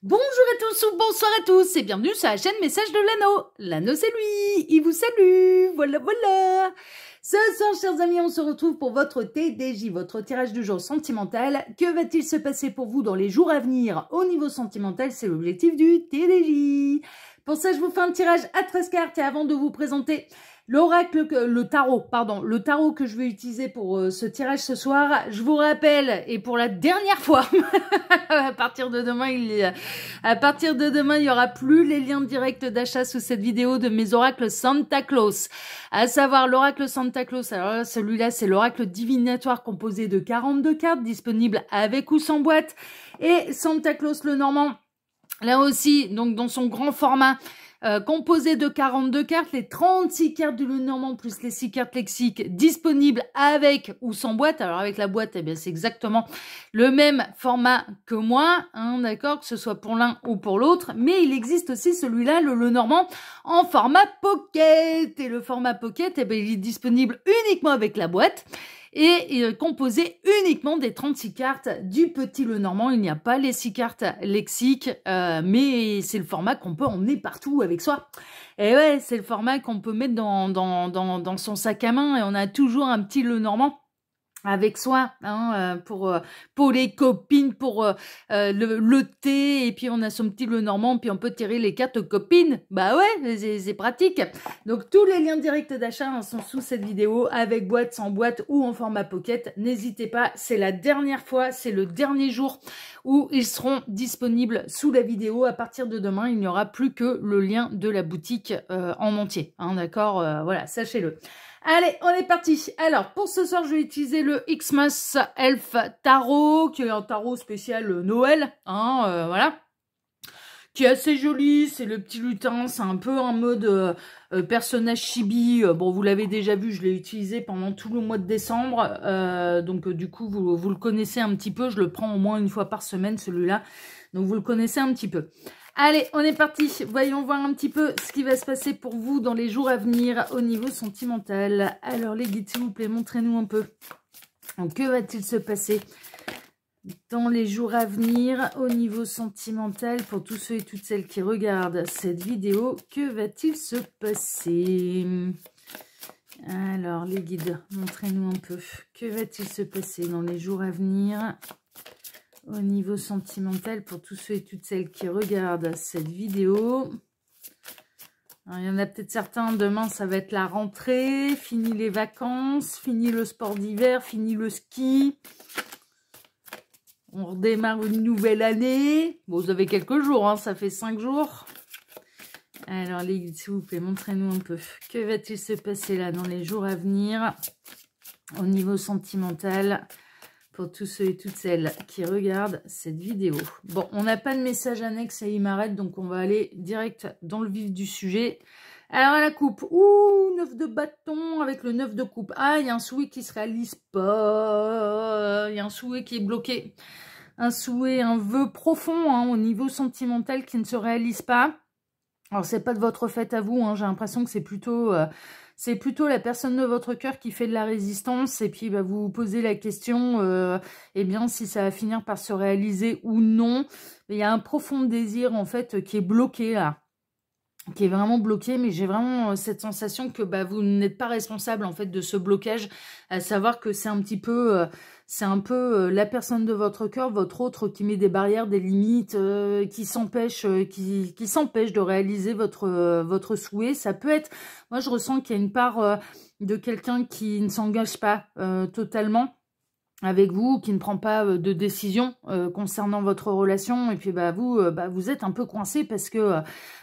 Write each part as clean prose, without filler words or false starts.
Bonjour à tous ou bonsoir à tous et bienvenue sur la chaîne Message de l'Anneau. L'Anneau c'est lui, il vous salue, voilà. Ce soir chers amis, on se retrouve pour votre TDJ, votre tirage du jour sentimental. Que va-t-il se passer pour vous dans les jours à venir au niveau sentimental? C'est l'objectif du TDJ. Pour ça je vous fais un tirage à 13 cartes et avant de vous présenter l'oracle, le tarot que je vais utiliser pour ce tirage ce soir, je vous rappelle, et pour la dernière fois, à partir de demain, il y aura plus les liens directs d'achat sous cette vidéo de mes oracles Santa Claus. À savoir l'oracle Santa Claus, alors celui-là c'est l'oracle divinatoire composé de 42 cartes disponibles avec ou sans boîte. Et Santa Claus le Normand, là aussi, donc dans son grand format, composé de 42 cartes, les 36 cartes du Lenormand plus les 6 cartes lexiques disponibles avec ou sans boîte. Alors avec la boîte, eh bien c'est exactement le même format que moi, hein, d'accord, que ce soit pour l'un ou pour l'autre. Mais il existe aussi celui-là, le Lenormand, en format pocket. Et le format pocket, eh bien, il est disponible uniquement avec la boîte. Et composé uniquement des 36 cartes du petit Lenormand. Il n'y a pas les 6 cartes lexiques, mais c'est le format qu'on peut emmener partout avec soi. Et ouais, c'est le format qu'on peut mettre dans son sac à main et on a toujours un petit Lenormand avec soi, hein, pour les copines, pour le thé, et puis on a son petit Lenormand, puis on peut tirer les cartes copines. Bah ouais, c'est pratique. Donc tous les liens directs d'achat sont sous cette vidéo, avec boîte, sans boîte ou en format pocket. N'hésitez pas, c'est la dernière fois, c'est le dernier jour où ils seront disponibles sous la vidéo. À partir de demain, il n'y aura plus que le lien de la boutique en entier, hein, d'accord, voilà, sachez-le. Allez, on est parti. Alors, pour ce soir, je vais utiliser le Xmas Elf Tarot, qui est un tarot spécial Noël, hein, voilà, qui est assez joli. C'est le petit lutin, c'est un peu en mode personnage chibi. Bon, vous l'avez déjà vu, je l'ai utilisé pendant tout le mois de décembre, donc du coup, vous le connaissez un petit peu. Je le prends au moins une fois par semaine, celui-là, donc vous le connaissez un petit peu. Allez, on est parti. Voyons voir un petit peu ce qui va se passer pour vous dans les jours à venir au niveau sentimental. Alors, les guides, s'il vous plaît, montrez-nous un peu. Donc, que va-t-il se passer dans les jours à venir au niveau sentimental pour tous ceux et toutes celles qui regardent cette vidéo? Que va-t-il se passer? Alors, les guides, montrez-nous un peu. Que va-t-il se passer dans les jours à venir au niveau sentimental pour tous ceux et toutes celles qui regardent cette vidéo? Alors, il y en a peut-être certains, demain ça va être la rentrée, fini les vacances, fini le sport d'hiver, fini le ski. On redémarre une nouvelle année. Bon, vous avez quelques jours, hein, ça fait 5 jours. Alors les guides, s'il vous plaît, montrez-nous un peu. Que va-t-il se passer là dans les jours à venir au niveau sentimental pour tous ceux et toutes celles qui regardent cette vidéo? Bon, on n'a pas de message annexe à Imaret, donc on va aller direct dans le vif du sujet. Alors, à la coupe, ouh, 9 de bâton avec le 9 de coupe. Ah, il y a un souhait qui se réalise pas. Il y a un souhait qui est bloqué. Un souhait, un vœu profond, hein, au niveau sentimental qui ne se réalise pas. Alors, c'est pas de votre fait à vous, hein, j'ai l'impression que c'est plutôt la personne de votre cœur qui fait de la résistance, et puis bah, vous vous posez la question, eh bien, si ça va finir par se réaliser ou non. Il y a un profond désir, en fait, qui est bloqué, là. Qui est vraiment bloqué, mais j'ai vraiment cette sensation que bah, vous n'êtes pas responsable, en fait, de ce blocage, à savoir que c'est un petit peu... c'est un peu la personne de votre cœur, votre autre, qui met des barrières, des limites, qui s'empêche de réaliser votre souhait. Ça peut être... Moi, je ressens qu'il y a une part de quelqu'un qui ne s'engage pas totalement avec vous, qui ne prend pas de décision concernant votre relation. Et puis, bah, vous êtes un peu coincé parce que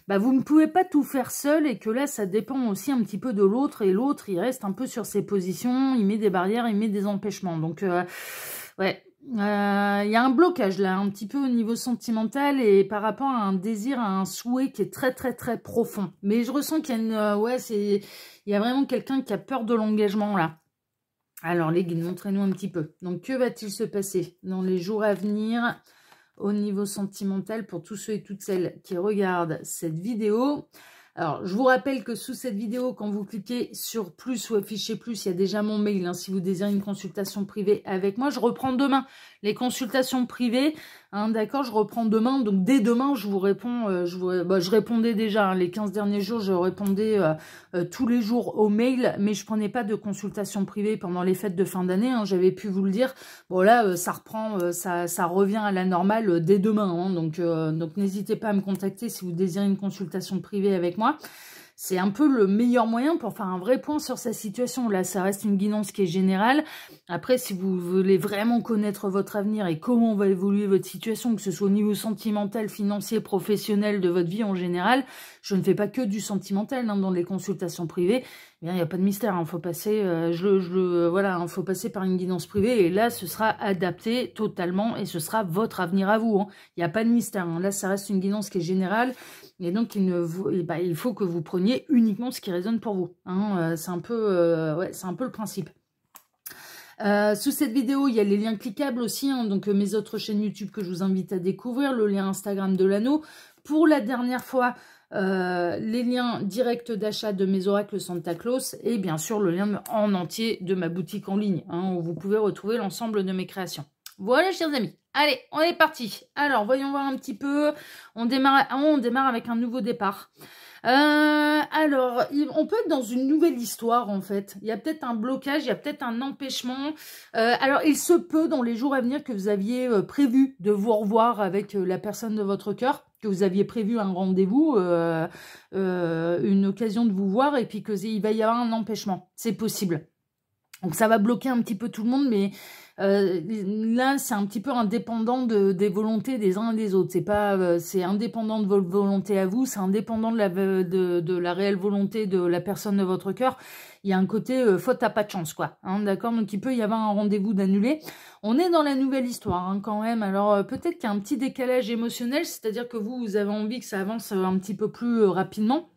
vous ne pouvez pas tout faire seul et que là, ça dépend aussi un petit peu de l'autre. Et l'autre, il reste un peu sur ses positions, il met des barrières, il met des empêchements. Donc, ouais, il y a un blocage là, un petit peu au niveau sentimental et par rapport à un désir, à un souhait qui est très, très, très profond. Mais je ressens qu'il y a il y a vraiment quelqu'un qui a peur de l'engagement là. Alors les guides, montrez-nous un petit peu. Donc que va-t-il se passer dans les jours à venir au niveau sentimental pour tous ceux et toutes celles qui regardent cette vidéo? Alors, je vous rappelle que sous cette vidéo, quand vous cliquez sur plus ou afficher plus, il y a déjà mon mail, hein, si vous désirez une consultation privée avec moi. Je reprends demain les consultations privées. Hein, d'accord, je reprends demain. Donc, dès demain, je vous réponds. Je répondais déjà. Hein, les 15 derniers jours, je répondais tous les jours aux mails. Mais je prenais pas de consultation privée pendant les fêtes de fin d'année. Hein, j'avais pu vous le dire. Bon, là, ça reprend, ça revient à la normale dès demain. Hein, donc n'hésitez pas à me contacter si vous désirez une consultation privée avec moi. C'est un peu le meilleur moyen pour faire un vrai point sur sa situation. Là, ça reste une guidance qui est générale. Après, si vous voulez vraiment connaître votre avenir et comment va évoluer votre situation, que ce soit au niveau sentimental, financier, professionnel, de votre vie en général, je ne fais pas que du sentimental hein, dans les consultations privées. Il n'y a pas de mystère, il faut passer, voilà, faut passer par une guidance privée et là, ce sera adapté totalement et ce sera votre avenir à vous. Hein. Il n'y a pas de mystère. Hein. Là, ça reste une guidance qui est générale. Et donc, il faut que vous preniez uniquement ce qui résonne pour vous. Hein. C'est un peu le principe. Sous cette vidéo, il y a les liens cliquables aussi. Hein. Donc, mes autres chaînes YouTube que je vous invite à découvrir. Le lien Instagram de l'anneau. Pour la dernière fois, les liens directs d'achat de mes oracles Santa Claus. Et bien sûr, le lien en entier de ma boutique en ligne. Hein, où vous pouvez retrouver l'ensemble de mes créations. Voilà, chers amis. Allez, on est parti. Alors, voyons voir un petit peu. On démarre avec un nouveau départ. Alors, on peut être dans une nouvelle histoire, en fait. Il y a peut-être un blocage, il y a peut-être un empêchement. Alors, il se peut, dans les jours à venir, que vous aviez prévu de vous revoir avec la personne de votre cœur, que vous aviez prévu un rendez-vous, une occasion de vous voir, et puis qu'il va y avoir un empêchement. C'est possible. Donc, ça va bloquer un petit peu tout le monde, mais... là, c'est un petit peu indépendant des volontés des uns et des autres. C'est indépendant de votre volonté à vous, c'est indépendant de la réelle volonté de la personne de votre cœur. Il y a un côté faute à pas de chance, quoi. Hein, d'accord, donc il peut y avoir un rendez-vous d'annulé. On est dans la nouvelle histoire, hein, quand même. Alors peut-être qu'il y a un petit décalage émotionnel, c'est-à-dire que vous avez envie que ça avance un petit peu plus rapidement.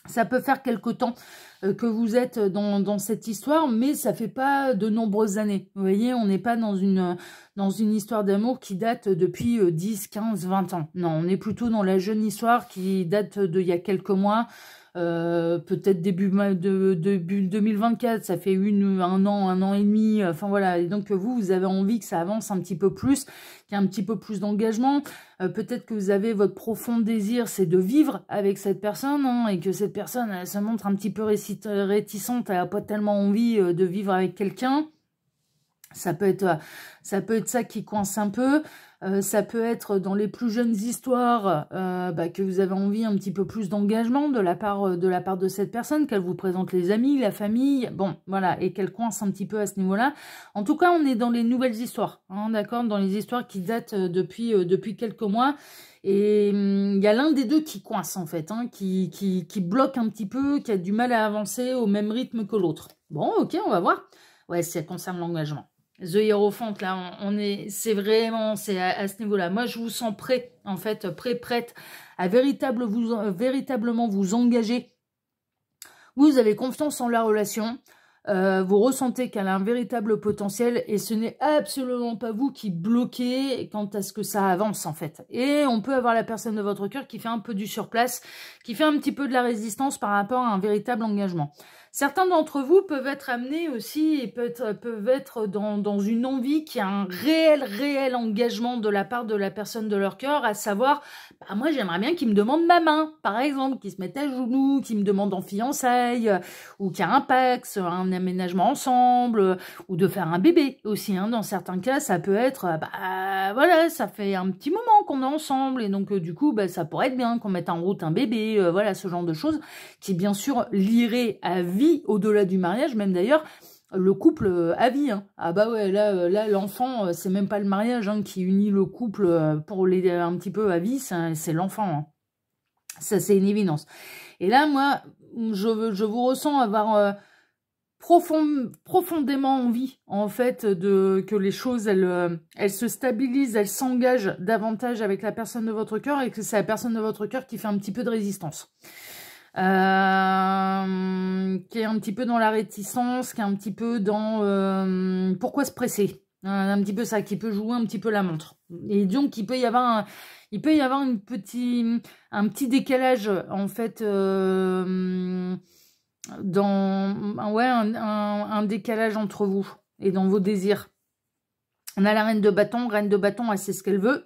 Ça peut faire quelque temps que vous êtes dans cette histoire, mais ça fait pas de nombreuses années. Vous voyez, on n'est pas dans une histoire d'amour qui date depuis 10, 15, 20 ans. Non, on est plutôt dans la jeune histoire qui date d'il y a quelques mois, peut-être début 2024, ça fait un an et demi, enfin voilà. Et donc vous avez envie que ça avance un petit peu plus, qu'il y ait un petit peu plus d'engagement. Peut-être que vous avez votre profond désir, c'est de vivre avec cette personne, hein, et que cette personne, elle se montre un petit peu réticente, elle n'a pas tellement envie de vivre avec quelqu'un. Ça peut être ça qui coince un peu. Ça peut être dans les plus jeunes histoires que vous avez envie un petit peu plus d'engagement de la part de cette personne, qu'elle vous présente les amis, la famille, bon, voilà, et qu'elle coince un petit peu à ce niveau-là. En tout cas, on est dans les nouvelles histoires, hein, d'accord, dans les histoires qui datent depuis quelques mois. Et il y a l'un des deux qui coince, en fait, hein, qui bloque un petit peu, qui a du mal à avancer au même rythme que l'autre. Bon, ok, on va voir. Ouais, ça concerne l'engagement. The Hierophante, là, c'est à ce niveau-là. Moi, je vous sens prêt, en fait, prête à véritablement vous engager. Vous avez confiance en la relation. Vous ressentez qu'elle a un véritable potentiel et ce n'est absolument pas vous qui bloquez quant à ce que ça avance, en fait. Et on peut avoir la personne de votre cœur qui fait un peu du surplace, qui fait un petit peu de la résistance par rapport à un véritable engagement. Certains d'entre vous peuvent être amenés aussi et peuvent être dans une envie qui a un réel engagement de la part de la personne de leur cœur, à savoir, bah, moi j'aimerais bien qu'il me demande ma main, par exemple, qu'il se mette à genoux, qu'il me demande en fiançailles, ou qu'il y a un pax, un aménagement ensemble, ou de faire un bébé aussi, hein. Dans certains cas, ça peut être, voilà, ça fait un petit moment qu'on est ensemble, et donc du coup, ça pourrait être bien qu'on mette en route un bébé, voilà, ce genre de choses, qui bien sûr lierait à vie, au-delà du mariage, même d'ailleurs, le couple à vie. Hein. Ah bah ouais, là l'enfant, c'est même pas le mariage hein, qui unit le couple pour l'aider un petit peu à vie, c'est l'enfant. Hein. Ça, c'est une évidence. Et là, moi, je vous ressens avoir profondément envie, en fait, que les choses, elles se stabilisent, elles s'engagent davantage avec la personne de votre cœur et que c'est la personne de votre cœur qui fait un petit peu de résistance. Qui est un petit peu dans la réticence, qui est un petit peu dans pourquoi se presser, un petit peu ça, qui peut jouer un petit peu la montre. Et donc il peut y avoir un petit décalage en fait un décalage entre vous et dans vos désirs. On a la reine de bâton, elle sait ce qu'elle veut.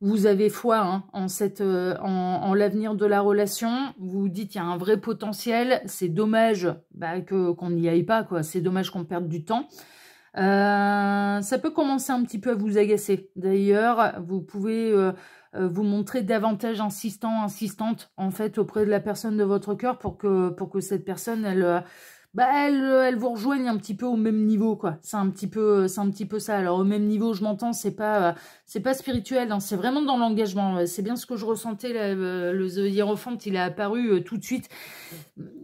Vous avez foi hein, en l'avenir de la relation. Vous vous dites, il y a un vrai potentiel. C'est dommage qu'on n'y aille pas, quoi. C'est dommage qu'on perde du temps. Ça peut commencer un petit peu à vous agacer. D'ailleurs, vous pouvez vous montrer davantage insistante, en fait, auprès de la personne de votre cœur pour que cette personne, elle vous rejoigne un petit peu au même niveau, quoi. C'est un petit peu ça. Alors, au même niveau, je m'entends, c'est pas spirituel, hein, c'est vraiment dans l'engagement. C'est bien ce que je ressentais, là, le The Hierophant, il est apparu tout de suite.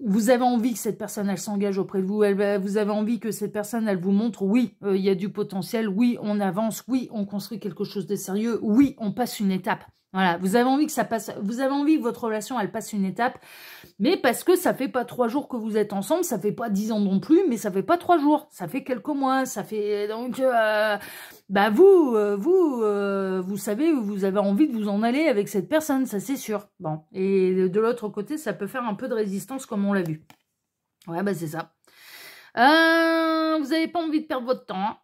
Vous avez envie que cette personne, elle s'engage auprès de vous. Vous avez envie que cette personne, elle vous montre, oui, il y a du potentiel, oui, on avance, oui, on construit quelque chose de sérieux, oui, on passe une étape. Voilà, vous avez envie que ça passe, vous avez envie que votre relation, elle passe une étape, mais parce que ça fait pas 3 jours que vous êtes ensemble, ça fait pas 10 ans non plus, mais ça fait pas 3 jours, ça fait quelques mois, ça fait, donc, vous savez, vous avez envie de vous en aller avec cette personne, ça c'est sûr. Bon, et de l'autre côté, ça peut faire un peu de résistance comme on l'a vu. Ouais, c'est ça. Vous n'avez pas envie de perdre votre temps, hein.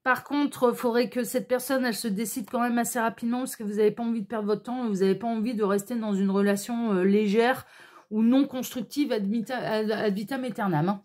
Par contre, il faudrait que cette personne, elle se décide quand même assez rapidement parce que vous n'avez pas envie de perdre votre temps et vous n'avez pas envie de rester dans une relation légère ou non constructive ad vitam aeternam. Hein.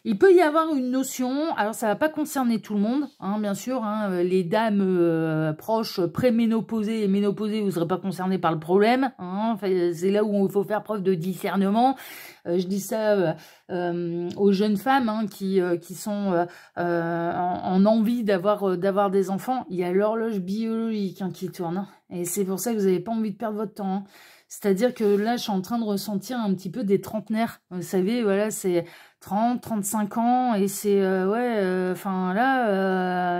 Il peut y avoir une notion, alors ça ne va pas concerner tout le monde, hein, bien sûr, hein, les dames proches, préménopausées et ménopausées, vous ne serez pas concernés par le problème. Hein, enfin, c'est là où il faut faire preuve de discernement. Je dis ça aux jeunes femmes hein, qui sont en envie d'avoir des enfants. Il y a l'horloge biologique hein, qui tourne. Hein, et c'est pour ça que vous n'avez pas envie de perdre votre temps. Hein. C'est-à-dire que là, je suis en train de ressentir un petit peu des trentenaires. Vous savez, voilà, c'est 30, 35 ans. Et c'est, enfin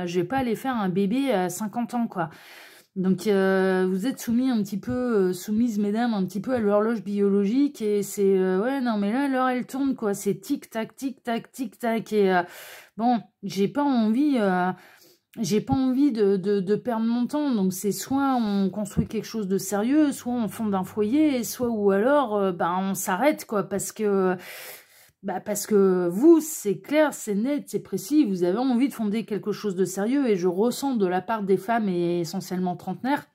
je vais pas aller faire un bébé à 50 ans, quoi. Donc, vous êtes soumis un petit peu, soumises, mesdames, un petit peu à l'horloge biologique. Et c'est, ouais, non, mais là, l'heure, elle tourne, quoi. C'est tic-tac, tic-tac, tic-tac. Et bon, j'ai pas envie de perdre mon temps. Donc, c'est soit on construit quelque chose de sérieux, soit on fonde un foyer, soit ou alors, on s'arrête, quoi. Parce que vous, c'est clair, c'est net, c'est précis, vous avez envie de fonder quelque chose de sérieux et je ressens de la part des femmes et essentiellement trentenaires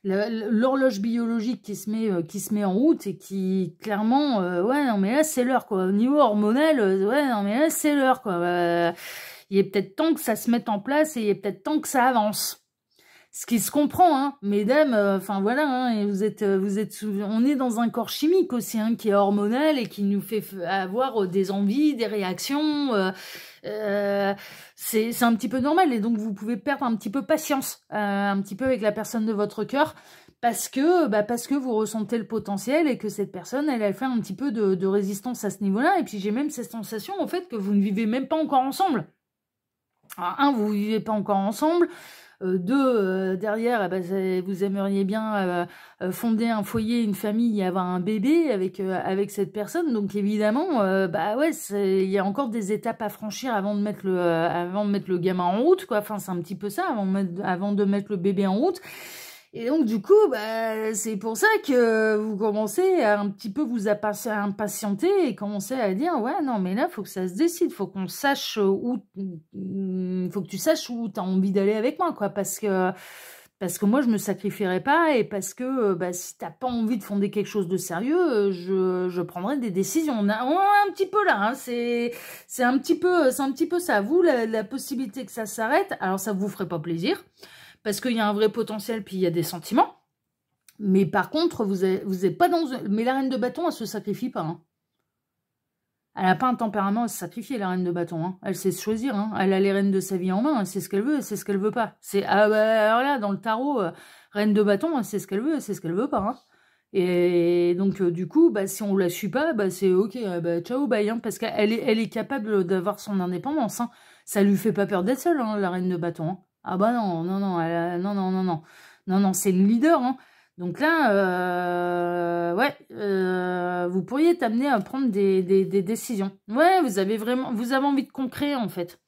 l'horloge biologique qui se met en route et qui clairement ouais non mais là c'est l'heure quoi, au niveau hormonal ouais non mais là c'est l'heure quoi, il est peut-être temps que ça se mette en place et il est peut-être temps que ça avance. Ce qui se comprend, hein, mesdames, enfin voilà, hein, et on est dans un corps chimique aussi, hein, qui est hormonal et qui nous fait avoir des envies, des réactions, c'est un petit peu normal et donc vous pouvez perdre un petit peu patience, un petit peu avec la personne de votre cœur, parce que vous ressentez le potentiel et que cette personne, elle fait un petit peu de résistance à ce niveau-là, et puis j'ai même cette sensation, en fait, que vous ne vivez même pas encore ensemble. Alors, vous ne vivez pas encore ensemble. Derrière, vous aimeriez bien fonder un foyer, une famille et avoir un bébé avec cette personne. Donc évidemment, il y a encore des étapes à franchir avant de mettre le gamin en route, quoi. Enfin, c'est un petit peu ça, avant de mettre le bébé en route. Et donc, du coup, c'est pour ça que vous commencez à un petit peu vous impatienter et commencer à dire, ouais, non, mais là, faut que ça se décide, faut qu'on sache faut que tu saches où tu as envie d'aller avec moi, quoi, parce que moi, je me sacrifierai pas et parce que, si t'as pas envie de fonder quelque chose de sérieux, je prendrai des décisions. On est un petit peu là, hein, c'est un petit peu ça. Vous, la possibilité que ça s'arrête, alors ça vous ferait pas plaisir, parce qu'il y a un vrai potentiel, puis il y a des sentiments. Mais par contre, vous êtes pas dans... Mais la reine de bâton, elle se sacrifie pas. Hein. Elle n'a pas un tempérament à se sacrifier, la reine de bâton. Hein. Elle sait se choisir. Hein. Elle a les rênes de sa vie en main. Elle sait ce qu'elle veut, elle sait ce qu'elle veut pas. Alors là, dans le tarot, reine de bâton, elle sait ce qu'elle veut, elle sait ce qu'elle veut pas. Hein. Et donc, du coup, si on la suit pas, c'est ok, ciao, bye. Hein, parce qu'elle est capable d'avoir son indépendance. Hein. Ça lui fait pas peur d'être seule, hein, la reine de bâton. Hein. Ah non, non, c'est une leader, hein. Donc là, vous pourriez t'amener à prendre des décisions. Ouais, vous avez envie de concret, en fait.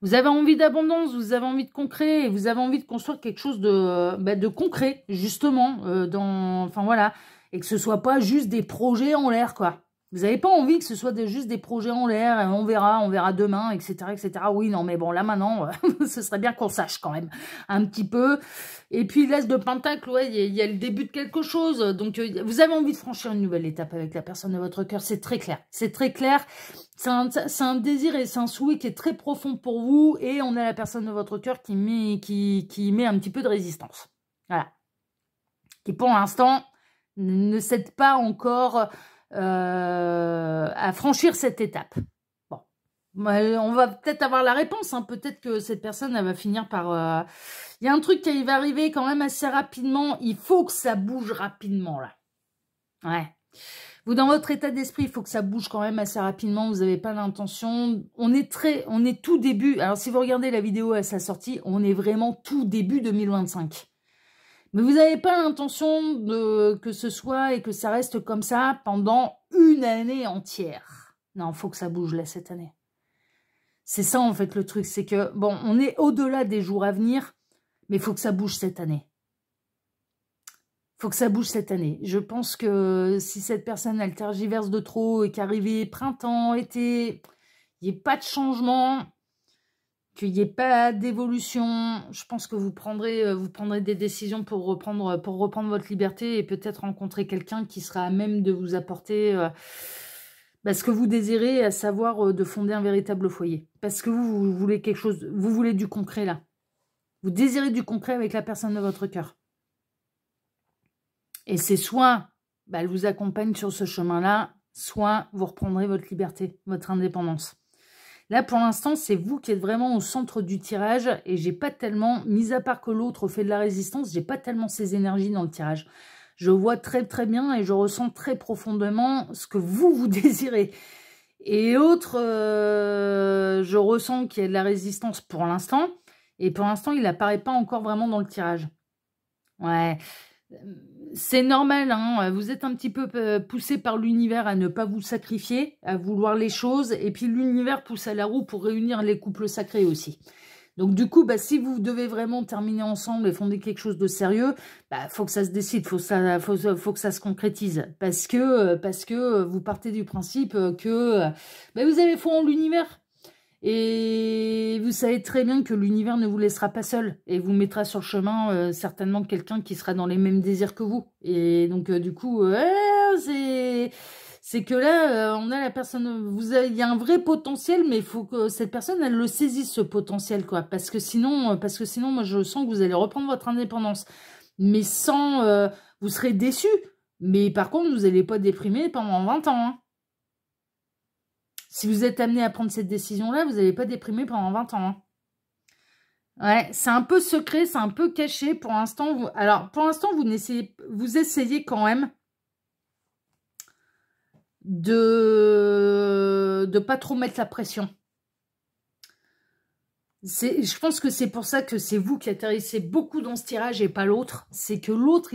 Vous avez envie d'abondance, vous avez envie de concret, et vous avez envie de construire quelque chose de concret, justement, enfin voilà, et que ce soit pas juste des projets en l'air, quoi. Vous n'avez pas envie que ce soit juste des projets en l'air, on verra demain, etc., etc. Oui, non, mais bon, là, maintenant, ce serait bien qu'on sache quand même un petit peu. Et puis, l'As de Pentacle, ouais, il y a le début de quelque chose. Donc, vous avez envie de franchir une nouvelle étape avec la personne de votre cœur. C'est très clair. C'est très clair. C'est un désir et c'est un souhait qui est très profond pour vous. Et on a la personne de votre cœur qui met un petit peu de résistance. Voilà. Qui, pour l'instant, ne cède pas encore... à franchir cette étape. Bon, on va peut-être avoir la réponse, hein. Peut-être que cette personne, elle va finir par... Il y a un truc qui va arriver quand même assez rapidement, il faut que ça bouge rapidement, là. Ouais. Vous, dans votre état d'esprit, il faut que ça bouge quand même assez rapidement, vous n'avez pas l'intention, on est tout début, alors si vous regardez la vidéo à sa sortie, on est vraiment tout début 2025. Mais vous n'avez pas l'intention que ce soit et que ça reste comme ça pendant une année entière. Non, il faut que ça bouge là cette année. C'est ça en fait le truc, c'est que, bon, on est au-delà des jours à venir, mais il faut que ça bouge cette année. Il faut que ça bouge cette année. Je pense que si cette personne, elle tergiverse de trop et qu'arrivé printemps, été, il n'y ait pas de changement... qu'il n'y ait pas d'évolution, je pense que vous prendrez des décisions pour reprendre votre liberté et peut-être rencontrer quelqu'un qui sera à même de vous apporter ce que vous désirez, à savoir de fonder un véritable foyer. Parce que vous voulez quelque chose, vous voulez du concret là. Vous désirez du concret avec la personne de votre cœur. Et c'est soit elle vous accompagne sur ce chemin-là, soit vous reprendrez votre liberté, votre indépendance. Là, pour l'instant, c'est vous qui êtes vraiment au centre du tirage et j'ai pas tellement, mis à part que l'autre fait de la résistance, j'ai pas tellement ces énergies dans le tirage. Je vois très très bien et je ressens très profondément ce que vous désirez. Et l'autre, je ressens qu'il y a de la résistance pour l'instant. Et pour l'instant, il n'apparaît pas encore vraiment dans le tirage. Ouais. C'est normal, hein, vous êtes un petit peu poussé par l'univers à ne pas vous sacrifier, à vouloir les choses, et puis l'univers pousse à la roue pour réunir les couples sacrés aussi. Donc du coup, si vous devez vraiment terminer ensemble et fonder quelque chose de sérieux, faut que ça se décide, faut que ça se concrétise, parce que vous partez du principe que vous avez foi en l'univers. Et vous savez très bien que l'univers ne vous laissera pas seul et vous mettra sur le chemin certainement quelqu'un qui sera dans les mêmes désirs que vous. Et donc du coup, c'est que là, on a la personne, il y a un vrai potentiel, mais il faut que cette personne, elle le saisisse ce potentiel, quoi. Parce que sinon, moi, je sens que vous allez reprendre votre indépendance, mais sans, vous serez déçus. Mais par contre, vous n'allez pas déprimer pendant 20 ans, hein. Si vous êtes amené à prendre cette décision-là, vous n'allez pas déprimer pendant 20 ans. Hein. Ouais, c'est un peu secret, c'est un peu caché pour l'instant. Alors, pour l'instant, vous essayez quand même de pas trop mettre la pression. Je pense que c'est pour ça que c'est vous qui atterrissez beaucoup dans ce tirage et pas l'autre. C'est que l'autre,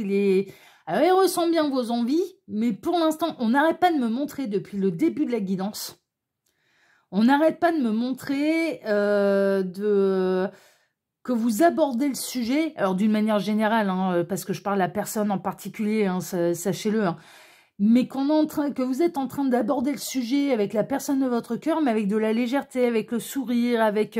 alors, il ressent bien vos envies, mais pour l'instant, on n'arrête pas de me montrer depuis le début de la guidance. On n'arrête pas de me montrer que vous abordez le sujet, alors d'une manière générale, hein, parce que je parle à personne en particulier, hein, sachez-le, hein, mais que vous êtes en train d'aborder le sujet avec la personne de votre cœur, mais avec de la légèreté, avec le sourire, avec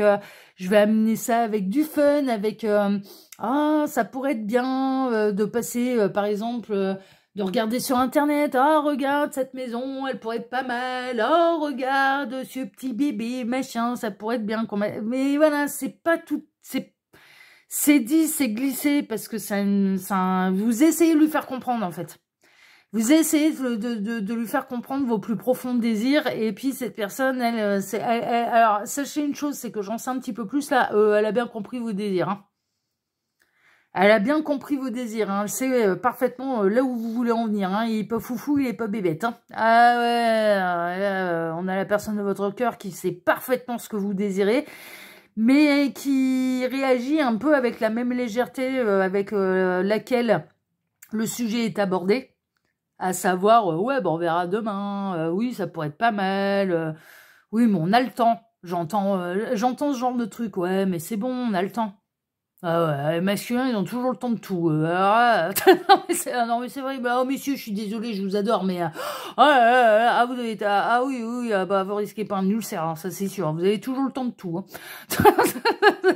je vais amener ça avec du fun, avec ça pourrait être bien de passer, par exemple... de regarder sur internet, oh regarde cette maison, elle pourrait être pas mal, oh regarde ce petit bébé, machin, ça pourrait être bien. Mais voilà, c'est pas tout, c'est dit, c'est glissé, parce que vous essayez de lui faire comprendre en fait. Vous essayez de lui faire comprendre vos plus profonds désirs, et puis cette personne, alors sachez une chose, c'est que j'en sais un petit peu plus là, elle a bien compris vos désirs, hein. Elle a bien compris vos désirs, hein. Elle sait parfaitement là où vous voulez en venir, hein. Il n'est pas foufou, il n'est pas bébête, hein. Ah ouais, on a la personne de votre cœur qui sait parfaitement ce que vous désirez, mais qui réagit un peu avec la même légèreté avec laquelle le sujet est abordé, à savoir, ouais, on verra demain, oui, ça pourrait être pas mal, oui, mais on a le temps, j'entends ce genre de truc, ouais, mais c'est bon, on a le temps. Ah ouais, les masculins, ils ont toujours le temps de tout. Non, mais c'est vrai. Bah, oh, messieurs, je suis désolée, je vous adore, mais vous avez, oui, oui, vous risquez pas un ulcère, hein, ça c'est sûr. Vous avez toujours le temps de tout, hein.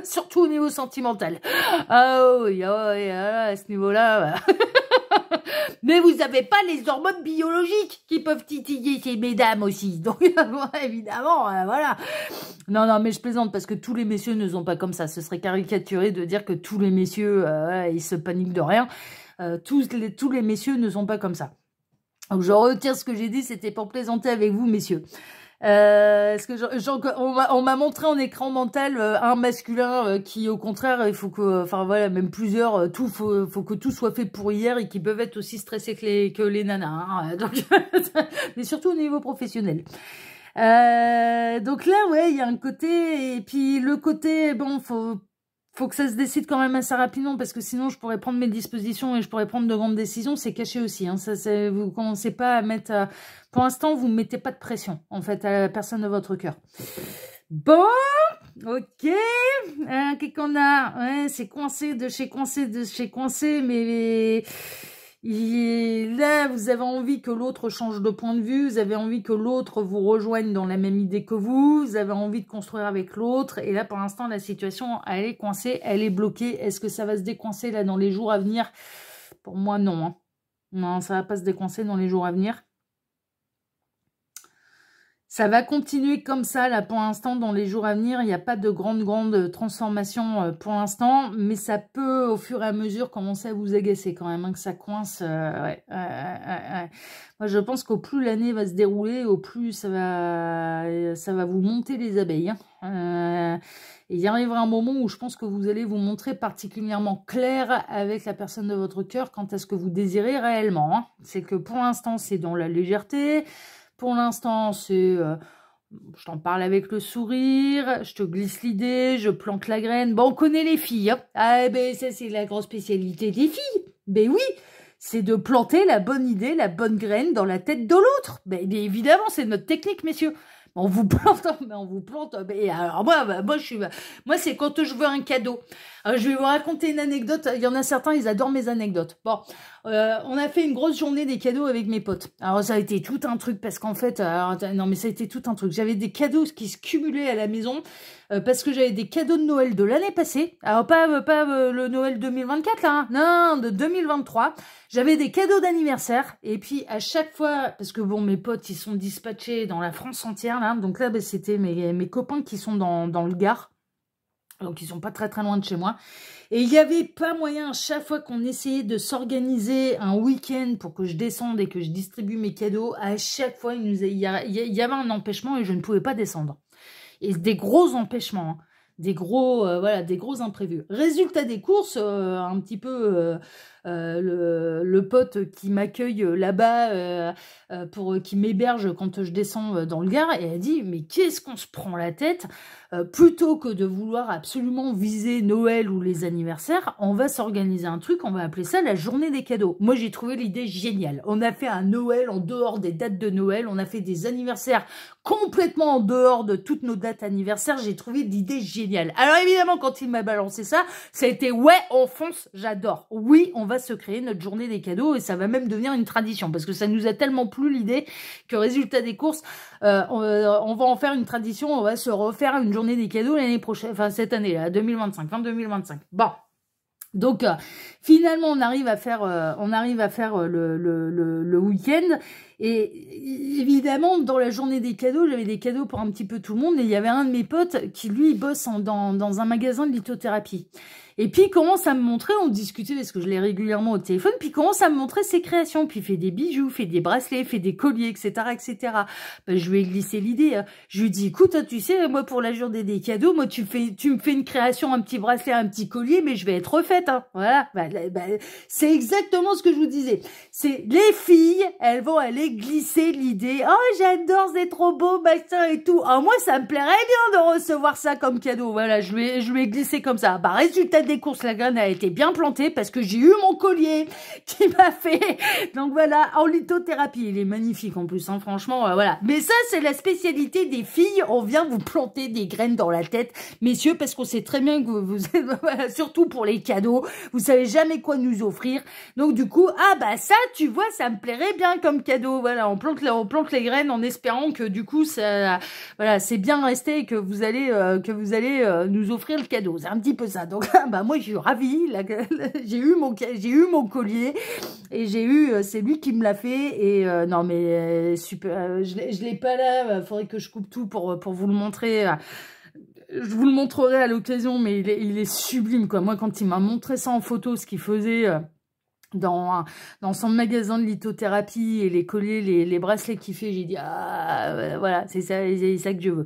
Surtout au niveau sentimental. Ah oui, à ce niveau-là. Mais vous n'avez pas les hormones biologiques qui peuvent titiller ces mesdames aussi. Donc, évidemment, voilà. Non, mais je plaisante parce que tous les messieurs ne sont pas comme ça. Ce serait caricaturé de dire que tous les messieurs, ils se paniquent de rien. Tous les messieurs ne sont pas comme ça. Donc, je retire ce que j'ai dit. C'était pour plaisanter avec vous, messieurs. Est-ce que on m'a montré en écran mental un masculin qui au contraire il faut que même plusieurs faut que tout soit fait pour hier et qui peuvent être aussi stressés que les nanas hein, donc mais surtout au niveau professionnel. Donc là ouais il y a un côté et puis le côté bon faut que ça se décide quand même assez rapidement parce que sinon je pourrais prendre mes dispositions et je pourrais prendre de grandes décisions. C'est caché aussi. Hein. Vous commencez pas à mettre... Pour l'instant, vous ne mettez pas de pression en fait à la personne de votre cœur. Bon, ok. Qu'est-ce qu'on a? Ouais, c'est coincé de chez coincé, mais... Là, vous avez envie que l'autre change de point de vue, vous avez envie que l'autre vous rejoigne dans la même idée que vous avez envie de construire avec l'autre, et là, pour l'instant, la situation, elle est coincée, elle est bloquée. Est-ce que ça va se décoincer, là, dans les jours à venir? Pour moi, non. Hein. Non, ça va pas se décoincer dans les jours à venir. Ça va continuer comme ça, là, pour l'instant, dans les jours à venir. Il n'y a pas de grande transformation pour l'instant, mais ça peut, au fur et à mesure, commencer à vous agacer quand même, hein, que ça coince. Ouais. Moi, je pense qu'au plus l'année va se dérouler, au plus ça va vous monter les abeilles. Hein. Et il y arrivera un moment où je pense que vous allez vous montrer particulièrement clair avec la personne de votre cœur quant à ce que vous désirez réellement. Hein. C'est que pour l'instant, c'est dans la légèreté. Pour l'instant, c'est... je t'en parle avec le sourire, je te glisse l'idée, je plante la graine. Bon, on connaît les filles. Hein. Ah, ben ça, c'est la grosse spécialité des filles. Ben oui, c'est de planter la bonne idée, la bonne graine dans la tête de l'autre. Ben évidemment, c'est notre technique, messieurs. On vous plante, mais alors moi c'est quand je veux un cadeau. Je vais vous raconter une anecdote. Il y en a certains, ils adorent mes anecdotes. Bon, on a fait une grosse journée des cadeaux avec mes potes. Alors ça a été tout un truc parce qu'en fait, non mais ça a été tout un truc. J'avais des cadeaux qui se cumulaient à la maison parce que j'avais des cadeaux de Noël de l'année passée. Alors pas le Noël 2024 là, hein. Non, de 2023. J'avais des cadeaux d'anniversaire et puis à chaque fois, parce que bon, mes potes ils sont dispatchés dans la France entière là, donc là c'était mes copains qui sont dans le Gard. Donc, ils sont pas très loin de chez moi. Et il n'y avait pas moyen, à chaque fois qu'on essayait de s'organiser un week-end pour que je descende et que je distribue mes cadeaux, à chaque fois, il y avait un empêchement et je ne pouvais pas descendre. Et des gros empêchements, hein. Des gros imprévus. Résultat des courses, un petit peu le pote qui m'accueille là-bas, qui m'héberge quand je descends dans le Gard, et elle dit, mais qu'est-ce qu'on se prend la tête plutôt que de vouloir absolument viser Noël ou les anniversaires, on va s'organiser un truc, on va appeler ça la journée des cadeaux. Moi, j'ai trouvé l'idée géniale. On a fait un Noël en dehors des dates de Noël, on a fait des anniversaires complètement en dehors de toutes nos dates anniversaires. J'ai trouvé l'idée géniale. Alors évidemment, quand il m'a balancé ça, ça a été ouais, on fonce, j'adore. Oui, on va se créer notre journée des cadeaux et ça va même devenir une tradition parce que ça nous a tellement plu l'idée que résultat des courses, on va en faire une tradition, on va se refaire une journée des cadeaux l'année prochaine, enfin cette année là, 2025, fin 2025. Bon. Donc finalement on arrive à faire le week-end et évidemment dans la journée des cadeaux j'avais des cadeaux pour un petit peu tout le monde et il y avait un de mes potes qui lui bosse dans un magasin de lithothérapie. Et puis il commence à me montrer, on discutait parce que je l'ai régulièrement au téléphone, puis il commence à me montrer ses créations, puis il fait des bijoux, fait des bracelets, fait des colliers, etc. etc. Ben, je lui ai glissé l'idée, hein. Je lui ai dit, écoute, tu sais, moi pour la journée des cadeaux, moi tu me fais une création, un petit bracelet, un petit collier, mais je vais être refaite. Hein. Voilà, c'est exactement ce que je vous disais. C'est les filles, elles vont aller avez glissé l'idée, oh j'adore, c'est trop beau, machin et tout. Ah moi ça me plairait bien de recevoir ça comme cadeau. Voilà, je lui ai glissé comme ça. Bah résultat des courses, la graine a été bien plantée parce que j'ai eu mon collier qui m'a fait. Donc voilà, en lithothérapie, il est magnifique en plus, hein, franchement, voilà. Mais ça c'est la spécialité des filles, on vient vous planter des graines dans la tête, messieurs, parce qu'on sait très bien que vous voilà, surtout pour les cadeaux, vous savez jamais quoi nous offrir. Donc du coup, ah bah ça, tu vois, ça me plairait bien comme cadeau. Voilà, on plante les graines en espérant que du coup, ça, voilà, c'est bien resté et que vous allez nous offrir le cadeau. C'est un petit peu ça. Donc bah moi, je suis ravie. J'ai eu mon collier et c'est lui qui me l'a fait. Et non mais super, je l'ai pas là. Faudrait que je coupe tout pour vous le montrer. Je vous le montrerai à l'occasion, mais il est sublime, quoi. Moi, quand il m'a montré ça en photo, ce qu'il faisait dans son magasin de lithothérapie et les colliers, les bracelets qu'il fait, j'ai dit, ah, voilà, c'est ça que je veux.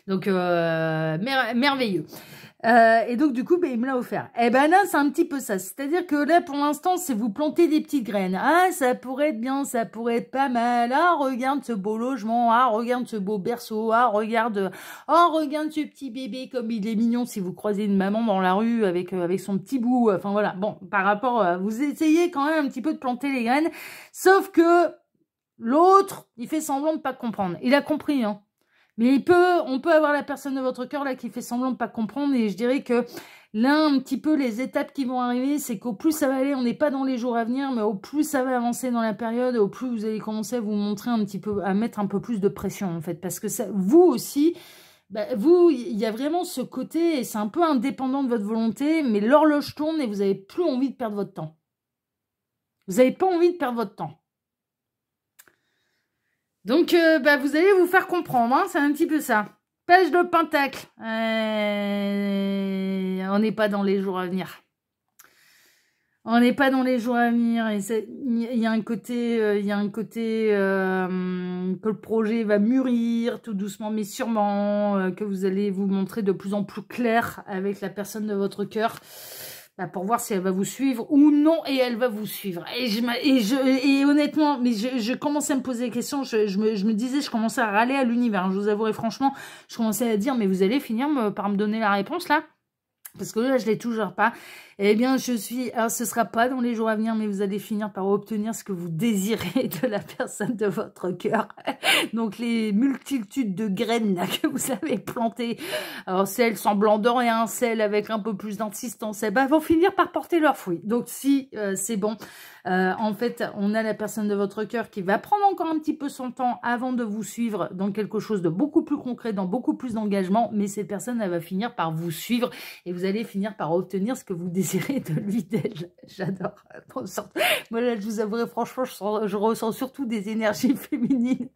Donc, merveilleux. Et donc, du coup, ben, il me l'a offert. Et ben là, c'est un petit peu ça. C'est-à-dire que là, pour l'instant, c'est vous planter des petites graines. Ah, ça pourrait être bien, ça pourrait être pas mal. Ah, regarde ce beau logement. Ah, regarde ce beau berceau. Ah, regarde ce petit bébé comme il est mignon. Si vous croisez une maman dans la rue avec son petit bout. Enfin, voilà. Bon, par rapport, vous essayez quand même un petit peu de planter les graines. Sauf que l'autre, il fait semblant de pas comprendre. Il a compris, hein. Mais on peut avoir la personne de votre cœur là qui fait semblant de pas comprendre, et je dirais que là, un petit peu, les étapes qui vont arriver, c'est qu'au plus ça va aller, on n'est pas dans les jours à venir, mais au plus ça va avancer dans la période, au plus vous allez commencer à vous montrer un petit peu, à mettre un peu plus de pression en fait, parce que ça, vous aussi, bah, vous, il y a vraiment ce côté, et c'est un peu indépendant de votre volonté, mais l'horloge tourne et vous n'avez plus envie de perdre votre temps. Vous n'avez pas envie de perdre votre temps. Donc, bah, vous allez vous faire comprendre, hein, c'est un petit peu ça. Page de pentacle. On n'est pas dans les jours à venir. On n'est pas dans les jours à venir. Et il y a un côté, que le projet va mûrir tout doucement, mais sûrement, que vous allez vous montrer de plus en plus clair avec la personne de votre cœur. Bah, pour voir si elle va vous suivre ou non, et elle va vous suivre. Et honnêtement, mais je commençais à me poser des questions, je me disais, je commençais à râler à l'univers, je vous avouerai franchement, je commençais à dire, mais vous allez finir par me donner la réponse là? Parce que là, je l'ai toujours pas. Eh bien, alors ce sera pas dans les jours à venir, mais vous allez finir par obtenir ce que vous désirez de la personne de votre cœur. Donc, les multitudes de graines là, que vous avez plantées, alors celles semblant de rien, celles avec un peu plus d'insistance, eh ben, vont finir par porter leurs fruits. Donc, si c'est bon, en fait, on a la personne de votre cœur qui va prendre encore un petit peu son temps avant de vous suivre dans quelque chose de beaucoup plus concret, dans beaucoup plus d'engagement, mais cette personne, elle va finir par vous suivre et vous allez finir par obtenir ce que vous désirez de lui, d'elle. J'adore. Moi, là, je vous avouerai, franchement, je ressens surtout des énergies féminines.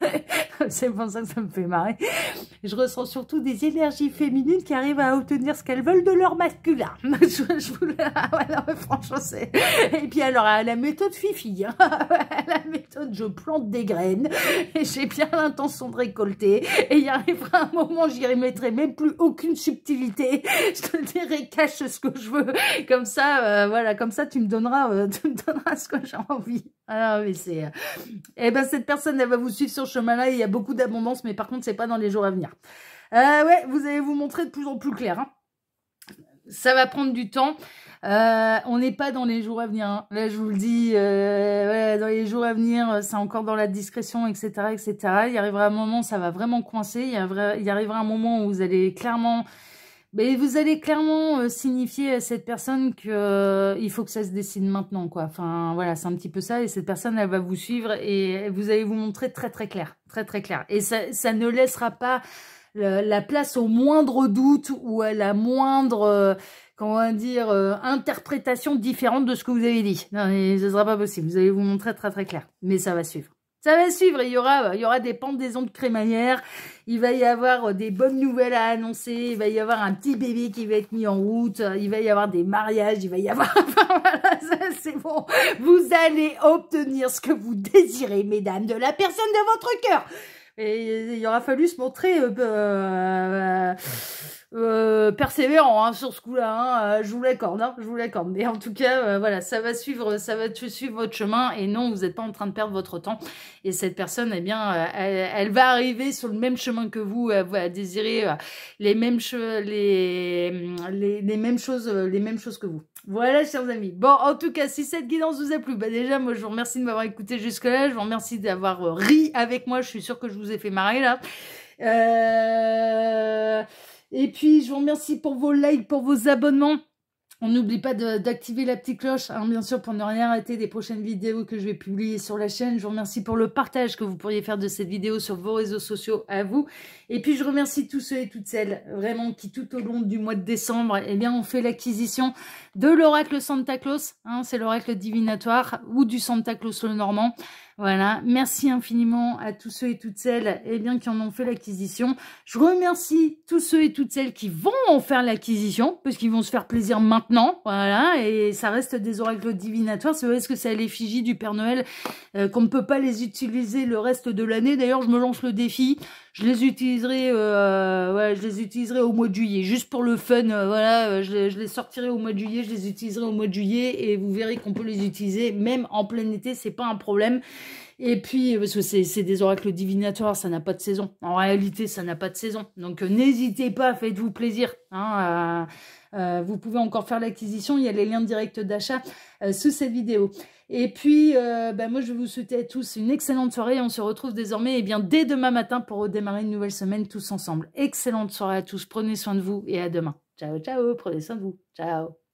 C'est pour ça que ça me fait marrer. Je ressens surtout des énergies féminines qui arrivent à obtenir ce qu'elles veulent de leur masculin. Franchement, c'est... Et puis alors, la méthode Fifi, hein. La méthode je plante des graines et j'ai bien l'intention de récolter. Et il arrivera un moment, j'y remettrai même plus aucune subtilité. Je te dirai, cache ce que je veux. Comme ça, voilà, comme ça, tu me donneras ce que j'ai envie. Alors, mais c'est... Eh ben, cette personne, elle va vous suivre sur ce chemin-là. Il y a beaucoup d'abondance, mais par contre, c'est pas dans les jours à venir. Ouais, vous allez vous montrer de plus en plus clair, hein. Ça va prendre du temps. On n'est pas dans les jours à venir, hein. Là, je vous le dis, ouais, dans les jours à venir, c'est encore dans la discrétion, etc., etc. Il y arrivera un moment, ça va vraiment coincer. Il y arrivera un moment où vous allez clairement... Mais vous allez clairement signifier à cette personne que il faut que ça se décide maintenant, quoi. Enfin, voilà, c'est un petit peu ça. Et cette personne, elle va vous suivre et vous allez vous montrer très, très clair. Très, très clair. Et ça ne laissera pas la place au moindre doute ou à la moindre... comment dire, interprétation différente de ce que vous avez dit. Non, mais ce sera pas possible. Vous allez vous montrer très, très clair. Mais ça va suivre. Ça va suivre, il y aura des pendaisons de crémaillère, il va y avoir des bonnes nouvelles à annoncer, il va y avoir un petit bébé qui va être mis en route, il va y avoir des mariages, il va y avoir... Enfin, voilà, c'est bon. Vous allez obtenir ce que vous désirez, mesdames, de la personne de votre cœur. Et il aura fallu se montrer... persévérant hein, sur ce coup-là, hein, je vous l'accorde, hein, je vous l'accorde. Mais en tout cas, voilà, ça va suivre votre chemin et non, vous n'êtes pas en train de perdre votre temps. Et cette personne, eh bien, elle va arriver sur le même chemin que vous, elle va désirer les mêmes choses que vous. Voilà, chers amis. Bon, en tout cas, si cette guidance vous a plu, bah déjà, moi, je vous remercie de m'avoir écouté jusque-là. Je vous remercie d'avoir ri avec moi. Je suis sûre que je vous ai fait marrer là. Et puis, je vous remercie pour vos likes, pour vos abonnements. On n'oublie pas d'activer la petite cloche, hein, bien sûr, pour ne rien rater des prochaines vidéos que je vais publier sur la chaîne. Je vous remercie pour le partage que vous pourriez faire de cette vidéo sur vos réseaux sociaux à vous. Et puis, je remercie tous ceux et toutes celles, vraiment, qui tout au long du mois de décembre, eh bien, ont fait l'acquisition de l'oracle Santa Claus. Hein, c'est l'oracle divinatoire ou du Santa Claus le Normand. Voilà, merci infiniment à tous ceux et toutes celles eh bien, qui en ont fait l'acquisition. Je remercie tous ceux et toutes celles qui vont en faire l'acquisition, parce qu'ils vont se faire plaisir maintenant, voilà, et ça reste des oracles divinatoires. C'est vrai que c'est à l'effigie du Père Noël qu'on ne peut pas les utiliser le reste de l'année. D'ailleurs, je me lance le défi. Je les utiliserai, au mois de juillet, juste pour le fun. Voilà, je les sortirai au mois de juillet, je les utiliserai au mois de juillet, et vous verrez qu'on peut les utiliser même en plein été, c'est pas un problème. Et puis, parce que c'est des oracles divinatoires, ça n'a pas de saison. En réalité, ça n'a pas de saison. Donc, n'hésitez pas, faites-vous plaisir. Hein, vous pouvez encore faire l'acquisition. Il y a les liens directs d'achat sous cette vidéo. Et puis, moi, je vais vous souhaiter à tous une excellente soirée. On se retrouve désormais dès demain matin pour redémarrer une nouvelle semaine tous ensemble. Excellente soirée à tous. Prenez soin de vous et à demain. Ciao, ciao. Prenez soin de vous. Ciao.